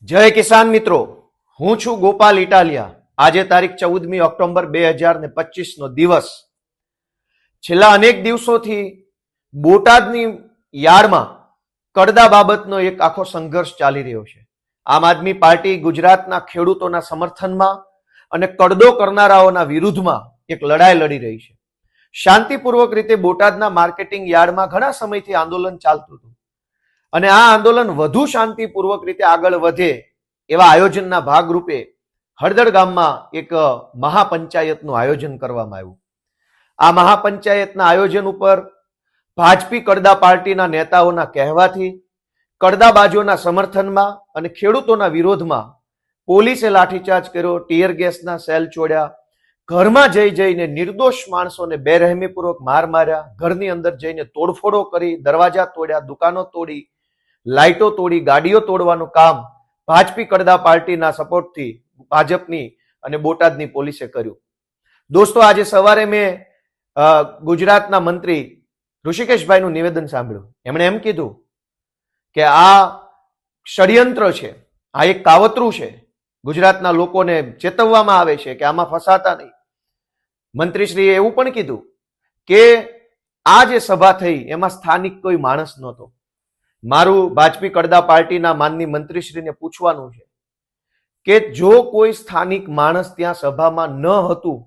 જય કિસાન મિત્રો, હું છું ગોપાલ ઇટાલિયા. આજે તારીખ 14મી ઓક્ટોબર 2025 નો દિવસ. છેલ્લા અનેક દિવસોથી બોટાદની યાર્ડમાં કડદા બાબતનો એક આખો સંઘર્ષ ચાલી રહ્યો છે. આમ આદમી પાર્ટી ગુજરાતના ખેડૂતોના સમર્થનમાં અને કડદો કરનારાઓના વિરુદ્ધમાં એક લડાઈ લડી રહી છે. શાંતિપૂર્વક રીતે બોટાદના માર્કેટિંગ યાર્ડમાં ઘણા સમયથી આંદોલન ચાલતું હતું અને આ આંદોલન વધુ શાંતિપૂર્વક રીતે આગળ વધે એવા આયોજનના ભાગરૂપે હળદર ગામમાં એક મહાપંચાયતનું આયોજન કરવામાં આવ્યું. આ મહાપંચાયતના આયોજન ઉપર ભાજપી કડદા પાર્ટીના નેતાઓના કહેવાથી કડદાબાજોના સમર્થનમાં અને ખેડૂતોના વિરોધમાં પોલીસે લાઠીચાર્જ કર્યો, ટીયર ગેસના સેલ છોડ્યા, ઘરમાં જઈને નિર્દોષ માણસોને બેરહેમીપૂર્વક માર માર્યા, ઘરની અંદર જઈને તોડફોડો કરી, દરવાજા તોડ્યા, દુકાનો તોડી, લાઇટો તોડી, ગાડીઓ તોડવાનું કામ ભાજપી કડદા પાર્ટીના સપોર્ટથી ભાજપની અને બોટાદની પોલીસે કર્યું. દોસ્તો, આજે સવારે મેં ગુજરાતના મંત્રી ઋષિકેશભાઈનું નિવેદન સાંભળ્યું. એમણે એમ કીધું કે આ ષડયંત્ર છે, આ એક કાવતરું છે. ગુજરાતના લોકોને ચેતવવામાં આવે છે કે આમાં ફસાતા નહીં. મંત્રીશ્રીએ એવું પણ કીધું કે આ જે સભા થઈ એમાં સ્થાનિક કોઈ માણસ નહોતો. મારું ભાજપી કડદા પાર્ટીના માનની મંત્રીશ્રીને પૂછવાનું છે કે જો કોઈ સ્થાનિક માણસ ત્યાં સભામાં ન હતું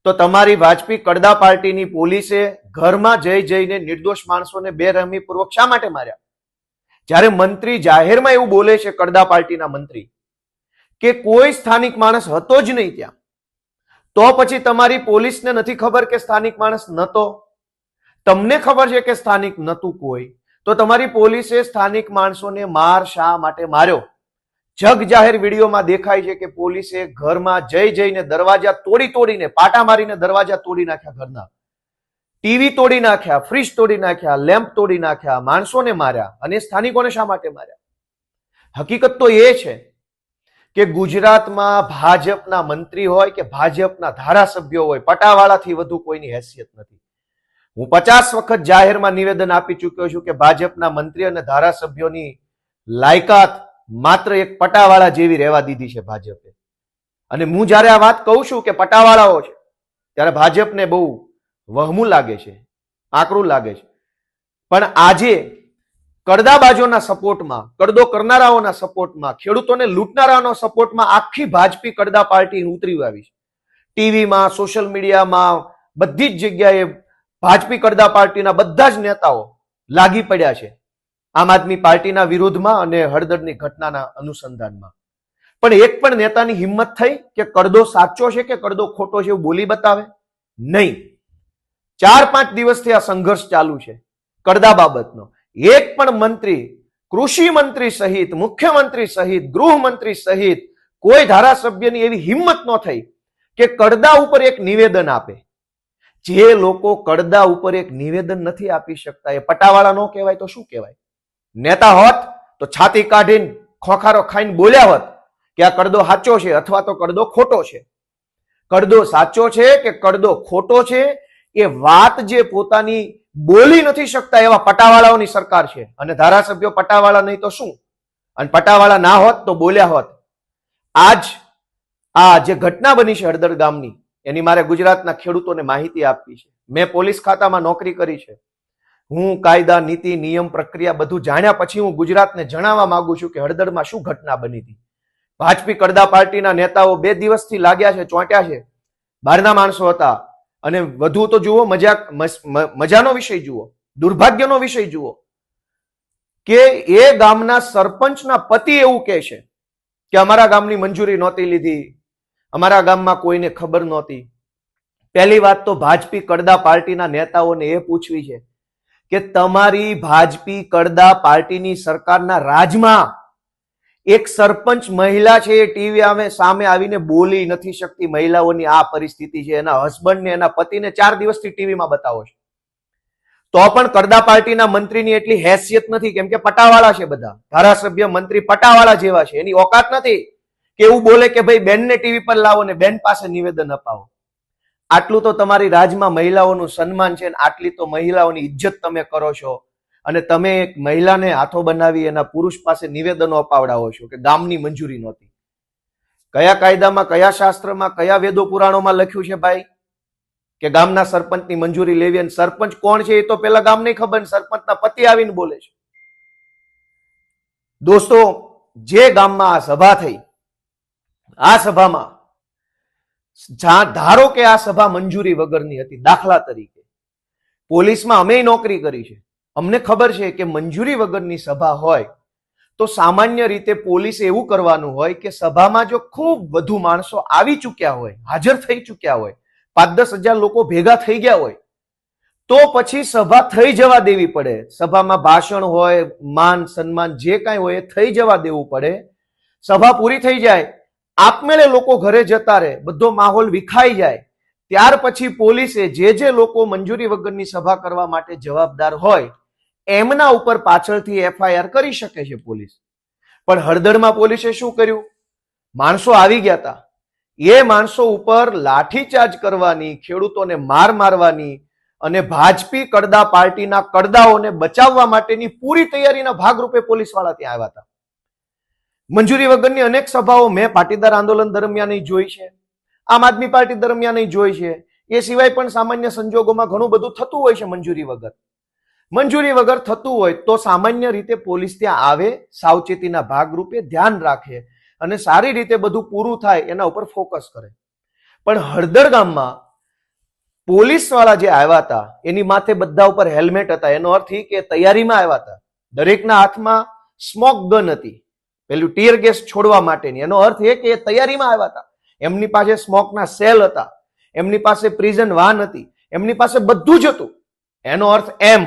તો તમારી ભાજપી કડદા પાર્ટીની પોલીસે ઘરમાં જઈને નિર્દોષ માણસોને બેરહેમીપૂર્વક શા માટે માર્યા? જ્યારે મંત્રી જાહેરમાં એવું બોલે છે, કડદા પાર્ટીના મંત્રી, કે કોઈ સ્થાનિક માણસ હતો જ નહીં ત્યાં, તો પછી તમારી પોલીસને નથી ખબર કે સ્થાનિક માણસ નતો? તમને ખબર છે કે સ્થાનિક નતું કોઈ, તો તમારી પોલીસે સ્થાનિક માણસોને માર શા માટે માર્યો? જગ જાહેર વિડીયોમાં દેખાય છે કે પોલીસે ઘરમાં જઈને દરવાજા તોડીને, પાટા મારીને દરવાજા તોડી નાખ્યા, ઘરના ટીવી તોડી નાખ્યા, ફ્રીજ તોડી નાખ્યા, લેમ્પ તોડી નાખ્યા, માણસોને માર્યા. અને સ્થાનિકોને શા માટે માર્યા? હકીકત તો એ છે કે ગુજરાતમાં ભાજપના મંત્રી હોય કે ભાજપના ધારાસભ્યો હોય, પટાવાળાથી વધુ કોઈની હેસિયત નથી. હું 50 વખત જાહેરમાં નિવેદન આપી ચૂક્યો છું કે ભાજપના મંત્રી અને ધારાસભ્યોની લાયકાત માત્ર એક પટાવાળા જેવી રહેવા દીધી છે ભાજપે. અને હું જયારે આ વાત કહું છું કે પટાવાળાઓ છે, ત્યારે ભાજપને બહુ વહમું લાગે છે, આકરું લાગે છે. પણ આજે કડદાબાજોના સપોર્ટમાં, કડદો કરનારાઓના સપોર્ટમાં, ખેડૂતોને લૂંટનારાઓના સપોર્ટમાં આખી ભાજપી કડદા પાર્ટી ઉતરી આવી છે. ટીવીમાં, સોશિયલ મીડિયામાં, બધી જ જગ્યાએ ભાજપી કડદા પાર્ટીના બધા જ નેતાઓ લાગી પડ્યા છે આમ આદમી પાર્ટીના વિરોધમાં અને હળદરની ઘટનાના અનુસંધાનમાં. પણ એક પણ નેતાની હિંમત થઈ કે કડદો સાચો છે કે કડદો ખોટો છે એવું બોલી બતાવે? નહીં. 4-5 દિવસથી આ સંઘર્ષ ચાલુ છે કડદા બાબતનો. એક પણ મંત્રી, કૃષિ મંત્રી સહિત, મુખ્યમંત્રી સહિત, ગૃહમંત્રી સહિત કોઈ ધારાસભ્યની એવી હિંમત ન થઈ કે કડદા ઉપર એક નિવેદન આપે. જે લોકો કડદા ઉપર એક નિવેદન નથી આપી શકતા એ પટાવાળા ન કહેવાય તો શું કહેવાય? નેતા હોત તો છાતી કાઢીને ખોખારો ખાઈને બોલ્યા હોત કે આ કડદો સાચો છે અથવા તો કડદો ખોટો છે. કડદો સાચો છે કે કડદો ખોટો છે એ વાત જે પોતાની બોલી નથી શકતા એવા પટાવાળાઓની સરકાર છે. અને ધારાસભ્યો પટાવાળા નહીં તો શું? અને પટાવાળા ના હોત તો બોલ્યા હોત. આજ આ જે ઘટના બની છે હળદર ગામની, એની મારે ગુજરાતના ખેડૂતોને માહિતી આપવી છે. મેં પોલીસ ખાતામાં નોકરી કરી છે. હું કાયદા, નીતિ, નિયમ, પ્રક્રિયા બધું જાણ્યા પછી હું ગુજરાતને જણાવવા માંગુ છું કે હળદરમાં શું ઘટના બની હતી. ભાજપી કડદા પાર્ટીના નેતાઓ 2 દિવસથી લાગ્યા છે, ચોંટ્યા છે. બહારના માણસો હતા. અને વધુ તો જુઓ, મજાનો વિષય જુઓ, દુર્ભાગ્યનો વિષય જુઓ કે એ ગામના સરપંચના પતિ એવું કહે છે કે અમારા ગામની મંજૂરી નહોતી લીધી, અમારા ગામમાં કોઈને ખબર નહોતી. પહેલી વાત તો ભાજપી કડદા પાર્ટીના નેતાઓને એ પૂછવી છે કે તમારી ભાજપી કડદા પાર્ટીની સરકારના રાજમાં એક સરપંચ મહિલા છે, એ ટીવી સામે આવીને બોલી નથી શકતી. મહિલાઓની આ પરિસ્થિતિ છે. એના હસબન્ડને, એના પતિને 4 દિવસથી ટીવીમાં બતાવો છે. તો પણ કડદા પાર્ટીના મંત્રીની એટલી હેસિયત નથી, કેમ કે પટાવાળા છે બધા. ધારાસભ્ય, મંત્રી પટાવાળા જેવા છે. એની ઓકાત નથી કે એવું બોલે કે ભાઈ બેનને ટીવી પર લાવો ને બેન પાસે નિવેદન અપાવો. આટલું તો તમારી રાજમાં મહિલાઓનું સન્માન છે, આટલી તો મહિલાઓની ઇજ્જત તમે કરો છો. અને તમે એક મહિલાને હાથો બનાવી એના પુરુષ પાસે નિવેદનો અપાવડાવો છો કે ગામની મંજૂરી નહોતી. કયા કાયદામાં, કયા શાસ્ત્રમાં, કયા વેદો પુરાણોમાં લખ્યું છે ભાઈ કે ગામના સરપંચની મંજૂરી લેવી? અને સરપંચ કોણ છે એ તો પેલા ગામને ખબર, સરપંચના પતિ આવીને બોલે છે. દોસ્તો, જે ગામમાં આ સભા થઈ, આ સભામાં ધારો કે આ સભા મંજૂરી વગરની હતી, દાખલા તરીકે પોલીસમાં અમે નોકરી કરી છે, અમને ખબર છે કે મંજૂરી વગરની સભા હોય તો સામાન્ય રીતે પોલીસે એવું કરવાનું હોય કે સભામાં જો ખૂબ વધુ માણસો આવી ચૂક્યા હોય, હાજર થઈ ચૂક્યા હોય, 5-10 હજાર લોકો ભેગા થઈ ગયા હોય, તો પછી સભા થઈ જવા દેવી પડે. સભામાં ભાષણ હોય, માન સન્માન જે કાંઈ હોય એ થઈ જવા દેવું પડે. સભા પૂરી થઈ જાય, આપમેળે લોકો ઘરે જતા રહે, બધો માહોલ વિખાઈ જાય, ત્યાર પછી પોલીસે જે લોકો મંજૂરી વગરની સભા કરવા માટે જવાબદાર હોય એમના ઉપર પાછળથી એફઆઈઆર કરી શકે છે પોલીસ. પણ હળદરમાં પોલીસે શું કર્યું? માણસો આવી ગયા હતા, એ માણસો ઉપર લાઠીચાર્જ કરવાની, ખેડૂતોને માર મારવાની અને ભાજપી કડદા પાર્ટીના કડદાઓને બચાવવા માટેની પૂરી તૈયારીના ભાગરૂપે પોલીસ વાળા ત્યાં આવ્યા હતા. મંજૂરી વગરની અનેક સભાઓ મેં પાટીદાર આંદોલન દરમિયાન જોઈ છે, આમ આદમી પાર્ટી દરમિયાન જોઈ છે. એ સિવાય પણ સામાન્ય સંજોગોમાં ઘણું બધું થતું હોય છે મંજૂરી વગર. મંજૂરી વગર થતું હોય તો સામાન્ય રીતે પોલીસ ત્યાં આવે, સાવચેતીના ભાગરૂપે ધ્યાન રાખે અને સારી રીતે બધું પૂરું થાય એના ઉપર ફોકસ કરે. પણ હળદર ગામમાં પોલીસ વાળા જે આવ્યા હતા એની માથે બધા ઉપર હેલ્મેટ હતા. એનો અર્થ એ કે તૈયારીમાં આવ્યા હતા. દરેકના હાથમાં સ્મોક ગન હતી, પેલું ટીયર ગેસ છોડવા માટેની. એનો અર્થ એ કે તૈયારીમાં આવ્યા હતા. એમની પાસે સ્મોકના સેલ હતા, એમની પાસે પ્રિઝન વાન હતી, એમની પાસે બધું જ હતું. એનો અર્થ એમ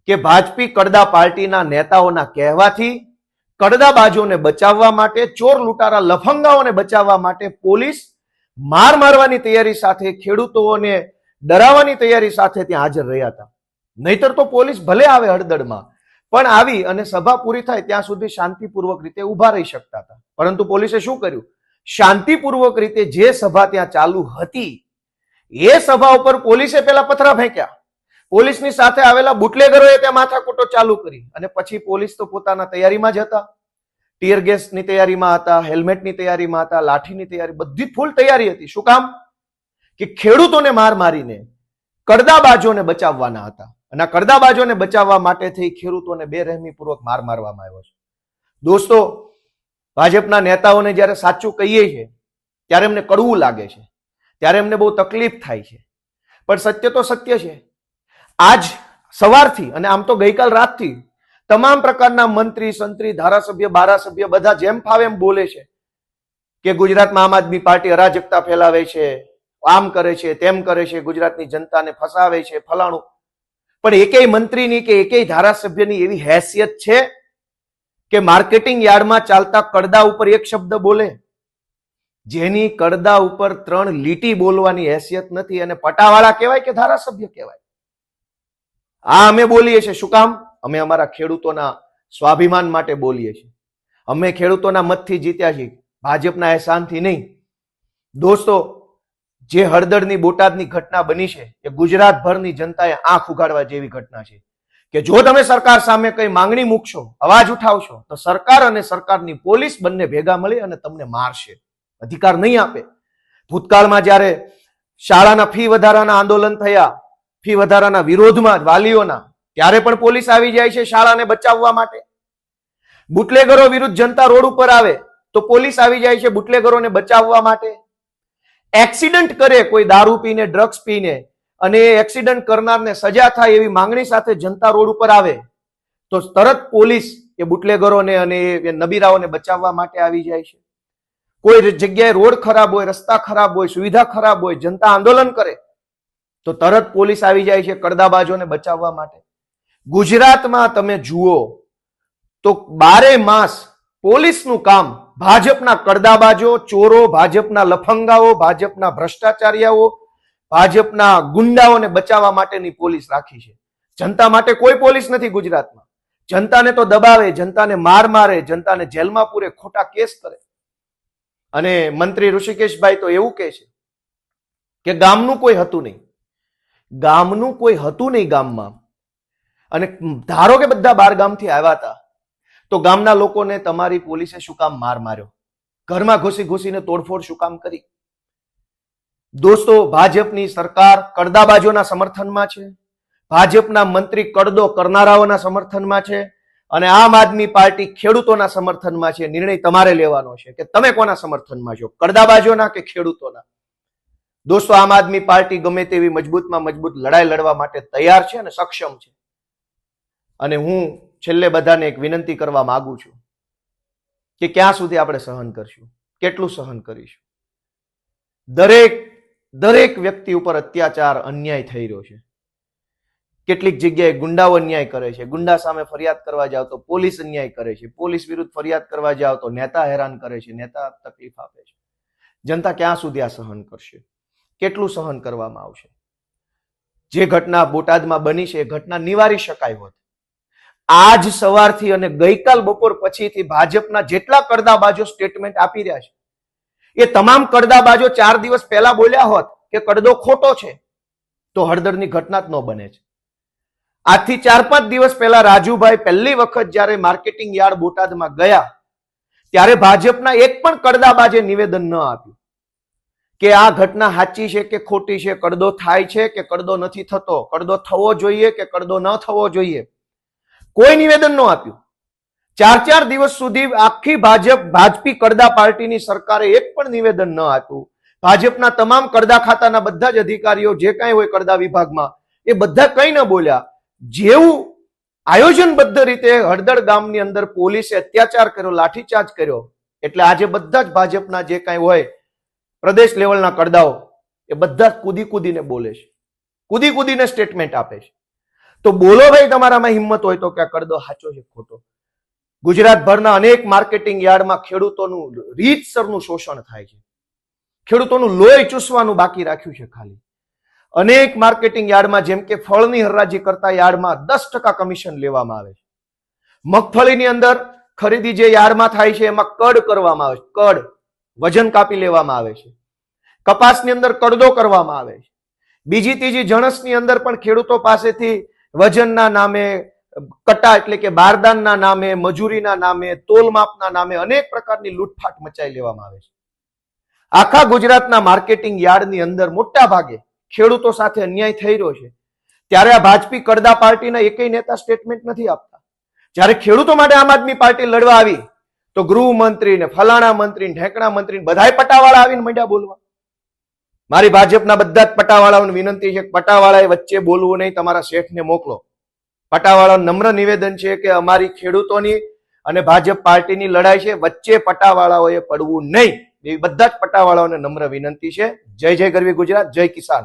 કે ભાજપી કડદા પાર્ટીના નેતાઓના કહેવાથી કડદાબાજોને બચાવવા માટે, ચોર લૂંટારા લફંગાઓને બચાવવા માટે પોલીસ માર મારવાની તૈયારી સાથે, ખેડૂતોને ડરાવવાની તૈયારી સાથે ત્યાં હાજર રહ્યા હતા. નહીતર તો પોલીસ ભલે આવે હળદરમાં, પણ આવી અને સભા પૂરી થાય ત્યાં સુધી શાંતિપૂર્વક રીતે ઉભા રહી શકતા હતા. પરંતુ પોલીસે શું કર્યું? શાંતિપૂર્વક રીતે જે સભા ત્યાં ચાલુ હતી એ સભા ઉપર પોલીસે પેલા પથરા ફેંક્યા. પોલીસની સાથે આવેલા બુટલેગરોએ ત્યાં માથાકૂટો ચાલુ કરી અને પછી પોલીસ તો પોતાના તૈયારીમાં જ હતા. ટીયર ગેસની તૈયારીમાં હતા, હેલ્મેટની તૈયારીમાં હતા, લાઠીની તૈયારી, બધી ફૂલ તૈયારી હતી. શું કામ? કે ખેડૂતોને માર મારીને કડદાબાજોને બચાવવાના હતા. અને આ કડદાબાજોને બચાવવા માટે થઈ ખેડૂતોને બેરહેમીપૂર્વક માર મારવામાં આવ્યો છે. દોસ્તો, ભાજપના નેતાઓને જ્યારે સાચું કહીએ છીએ ત્યારે એમને કડવું લાગે છે, ત્યારે એમને બહુ તકલીફ થાય છે. પણ સત્ય તો સત્ય છે. આજ સવારથી અને આમ તો ગઈકાલ રાતથી તમામ પ્રકારના મંત્રી, સંત્રી, ધારાસભ્ય, બારાસભ્ય બધા જેમ ફાવે એમ બોલે છે કે ગુજરાતમાં આમ આદમી પાર્ટી અરાજકતા ફેલાવે છે, આમ કરે છે, તેમ કરે છે, ગુજરાતની જનતાને ફસાવે છે, ફલાણું. પણ એકેય મંત્રીની કે એકેય ધારાસભ્યની એવી હેસિયત છે કે માર્કેટિંગ યાર્ડમાં ચાલતા કડદા ઉપર એક શબ્દ બોલે? જેની કડદા ઉપર 3 લીટી બોલવાની હેસિયત નથી અને પટાવાળા કહેવાય કે ધારાસભ્ય કહેવાય? આ અમે બોલીએ છીએ. શું કામ? અમે અમારા ખેડૂતોના સ્વાભિમાન માટે બોલીએ છીએ. અમે ખેડૂતોના મતથી જીત્યા છીએ, ભાજપના એહસાનથી નહીં. દોસ્તો, જે હળદરની, બોટાદની ઘટના બની છે એ ગુજરાતભરની જનતાએ આંખ ઉઘાડવા જેવી ઘટના છે કે જો તમે સરકાર સામે કઈ માંગણી મૂકશો, અવાજ ઉઠાવશો તો સરકાર અને સરકારની પોલીસ બંને ભેગા મળી અને તમને મારશે, અધિકાર નહીં આપે. ભૂતકાળમાં જ્યારે શાળાના ફી વધારાના આંદોલન થયા, ફી વધારાના વિરોધમાં વાલીઓના, ત્યારે પણ પોલીસ આવી જાય છે શાળાને બચાવવા માટે. બુટલેગરો વિરુદ્ધ જનતા રોડ ઉપર આવે તો પોલીસ આવી જાય છે બુટલેગરોને બચાવવા માટે. એક્સિડન્ટ કરે કોઈ દારૂ પીને, ડ્રગ્સ પીને, અને એ એક્સિડન્ટ કરનારને સજા થાય એવી માંગણી સાથે જનતા રોડ ઉપર આવે તો તરત પોલીસ એ બુટલેગરોને અને એ નબીરાઓને બચાવવા માટે આવી જાય છે. કોઈ જગ્યાએ રોડ ખરાબ હોય, રસ્તા ખરાબ હોય, સુવિધા ખરાબ હોય, જનતા આંદોલન કરે તો તરત પોલીસ આવી જાય છે કડદાબાજોને બચાવવા માટે. ગુજરાતમાં તમે જુઓ તો 12 માસ પોલીસનું કામ ભાજપના કડદાબાજો, ચોરો, ભાજપના લફંગાઓ, ભાજપના ભ્રષ્ટાચારીઓ, ભાજપના ગુંડાઓને બચાવવા માટેની પોલીસ રાખી છે. જનતા માટે કોઈ પોલીસ નથી ગુજરાતમાં. જનતાને તો દબાવે, જનતાને માર મારે, જનતાને જેલમાં પૂરે, ખોટા કેસ કરે. અને મંત્રી ઋષિકેશભાઈ તો એવું કહે છે કે ગામનું કોઈ હતું નહીં. ગામનું કોઈ હતું નહીં ગામમાં. અને ધારો કે બધા બાર ગામથી આવ્યા હતા, તો ગામના લોકોને તમારી પોલીસે શું કામ માર માર્યો? ઘરમાં ઘૂસી ઘૂસીને તોડફોડ શું કામ કરી? દોસ્તો, ભાજપની સરકાર કડદાબાજોના સમર્થનમાં છે, ભાજપના મંત્રી કડદો કરનારાઓના સમર્થનમાં છે, અને આમ આદમી પાર્ટી ખેડૂતોના સમર્થનમાં છે. નિર્ણય તમારે લેવાનો છે કે તમે કોના સમર્થનમાં છો, કડદાબાજોના કે ખેડૂતોના. દોસ્તો, આમ આદમી પાર્ટી ગમે તેવી મજબૂતમાં મજબૂત લડાઈ લડવા માટે તૈયાર છે અને સક્ષમ છે. અને હું છેલ્લે બધાને એક વિનંતી કરવા માંગુ છું કે ક્યાં સુધી આપણે સહન કરશું, કેટલું સહન કરીશું? દરેક વ્યક્તિ ઉપર અત્યાચાર, અન્યાય થઈ રહ્યો છે. કેટલીક જગ્યાએ ગુંડાઓ અન્યાય કરે છે, ગુંડા સામે ફરિયાદ કરવા જાવ તો પોલીસ અન્યાય કરે છે, પોલીસ વિરુદ્ધ ફરિયાદ કરવા જાવ તો નેતા હેરાન કરે છે, નેતા તકલીફ આપે છે. જનતા ક્યાં સુધી આ સહન કરશે? કેટલું સહન કરવામાં આવશે? જે ઘટના બોટાદમાં બની છે એ ઘટના નિવારી શકાય હોત. આજ સવારથી અને ગઈકાલ બપોર પછીથી ભાજપના જેટલા કડદાબાજો સ્ટેટમેન્ટ આપી રહ્યા છે, એ તમામ કડદાબાજો 4 દિવસ પહેલા બોલ્યા હોત કે કડદો ખોટો છે, તો હળદરની ઘટના જ ન બને છે. આજથી 4-5 દિવસ પહેલા રાજુભાઈ પહેલી વખત જ્યારે માર્કેટિંગ યાર્ડ બોટાદમાં ગયા, ત્યારે ભાજપના એક પણ કડદાબાજે નિવેદન ન આપ્યું કે આ ઘટના સાચી છે કે ખોટી છે, કડદો થાય છે કે કડદો નથી થતો, કડદો થવો જોઈએ કે કડદો ન થવો જોઈએ. કોઈ નિવેદન ન આપ્યું. 4 દિવસ સુધી આખી ભાજપી કડદા પાર્ટીની સરકારે એક પણ નિવેદન ન આપ્યું. ભાજપના તમામ કડદા ખાતાના બધા જ અધિકારીઓ જે કાંઈ હોય કડદા વિભાગમાં, એ બધા કંઈ ન બોલ્યા. જેવું આયોજનબદ્ધ રીતે હળદળ ગામની અંદર પોલીસે અત્યાચાર કર્યો, લાઠીચાર્જ કર્યો, એટલે આજે બધા જ ભાજપના જે કાંઈ હોય પ્રદેશ લેવલના કડદાઓ, એ બધા કૂદી કૂદીને બોલે છે, કૂદી કૂદીને સ્ટેટમેન્ટ આપે છે. તો બોલો ભાઈ, તમારામાં હિંમત હોય તો કે આ કડદો સાચો છે ખોટો? ગુજરાતભરના અનેક માર્કેટિંગ યાર્ડમાં ખેડૂતોનું રીતસરનું શોષણ થાય છે, ખેડૂતોનું લોહી ચૂસવાનું બાકી રાખ્યું છે ખાલી. અનેક માર્કેટિંગ યાર્ડમાં, જેમ કે ફળની હરાજી કરતા યાર્ડમાં 10% કમિશન લેવામાં આવે છે. મગફળીની અંદર ખરીદી જે યાર્ડમાં થાય છે એમાં કડ કરવામાં આવે છે, કડ વજન કાપી લેવામાં આવે છે. કપાસની અંદર કડદો કરવામાં આવે છે. બીજી ત્રીજી જણસની અંદર પણ ખેડૂતો પાસેથી વજનના નામે, કટા એટલે કે બારદાનના નામે, મજૂરીના નામે, તોલમાપના નામે અનેક પ્રકારની લૂંટફાટ મચાઈ લેવામાં આવે છે. આખા ગુજરાતના માર્કેટિંગ યાર્ડની અંદર મોટા ભાગે ખેડૂતો સાથે અન્યાય થઈ રહ્યો છે, ત્યારે આ ભાજપી કડદા પાર્ટીના એકેય નેતા સ્ટેટમેન્ટ નથી આપતા. જ્યારે ખેડૂતો માટે આમ આદમી પાર્ટી લડવા આવી તો ગૃહમંત્રી ને ફલાણા મંત્રી ને ઢેકણા મંત્રી બધાય પટાવાળા આવીને મંડ્યા બોલવા. મારી ભાજપના બધા જ પટાવાળાઓને વિનંતી છે કે પટાવાળાએ વચ્ચે બોલવું નહીં, તમારા શેઠને મોકલો. પટાવાળાનું નમ્ર નિવેદન છે કે અમારી ખેડૂતોની અને ભાજપ પાર્ટીની લડાઈ છે, વચ્ચે પટાવાળાઓએ પડવું નહીં. એવી બધા જ પટાવાળાઓને નમ્ર વિનંતી છે. જય જય ગરવી ગુજરાત, જય કિસાન.